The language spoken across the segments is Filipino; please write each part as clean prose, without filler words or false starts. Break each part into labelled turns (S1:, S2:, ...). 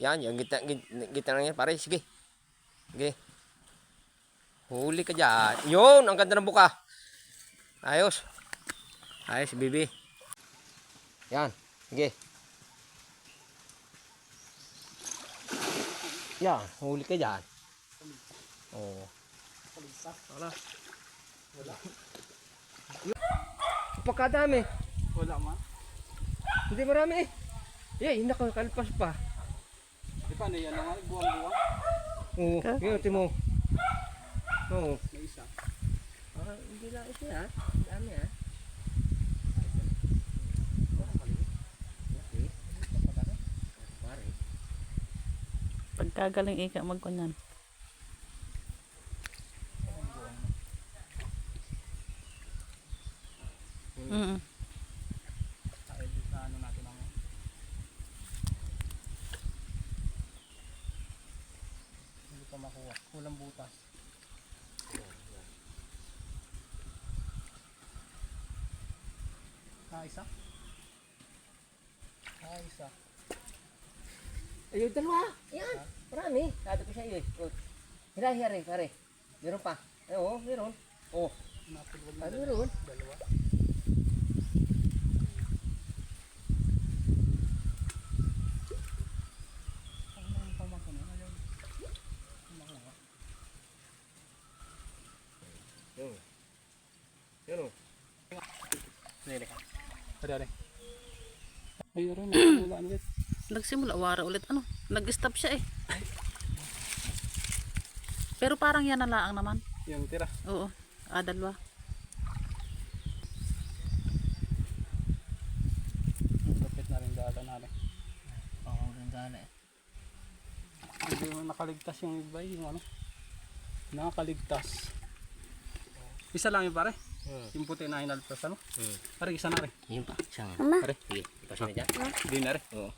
S1: Yan, yung gitna niya, pare, sige. Sige. Huli ka dyan. Yun, ang ganda ng buka. Ayos. Ayos, bibi. Yan, sige. Yan, huli ka dyan. Oo.
S2: Wala. Wala.
S1: Pagkadami.
S2: Wala man.
S1: Hindi marami eh. Hindi nakakalpas pa.
S2: Di paano yan naman? Buwang-buwang.
S1: Oo, yun, timo. Oo.
S2: May isa.
S1: Hindi lang ito ha. Dami ha.
S3: Pagkagaling ika magkunyan.
S2: Ay, di sa ano natin ang... Hindi pa makuha. Kulang butas. Isa? Isa.
S1: Ayun, dalawa. Yan. Marami. Sabi ko siya yun. Hira, pare. Meron pa. Oo, meron. Oo. Meron.
S2: Dalawa.
S1: Yun. Yun o.
S2: Nili ka. Pwede. Ayun rin. Wala ulit.
S3: Nagsimula wara ulit ano. Nag-stop siya eh. Pero parang yan na laang naman.
S2: Yung tira.
S3: Oo. Dalawa.
S2: Lapit na rin dala natin.
S1: Oo, ganda na eh.
S2: Hindi mo nakaligtas yung iba yung ano. Nakaligtas. Isa lang yung pare. Yung puti na hinalpas ano. Pare isa na rin.
S1: Yun pa. Siyang.
S2: Pare.
S1: Sige, ipas na dyan.
S2: Hindi na rin.
S1: Oo.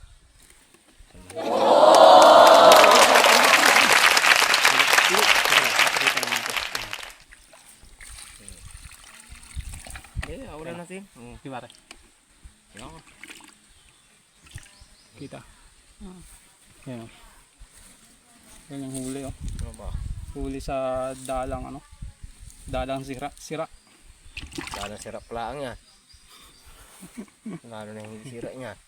S1: Awalan natin.
S2: Di pare.
S1: Yan.
S2: Kita. Yan o. Yan yung huli o.
S1: Ano ba?
S2: Huli sa dalang ano. Dalang sira.
S1: Lalo sirap lang yan. Lalo na yung sira niya.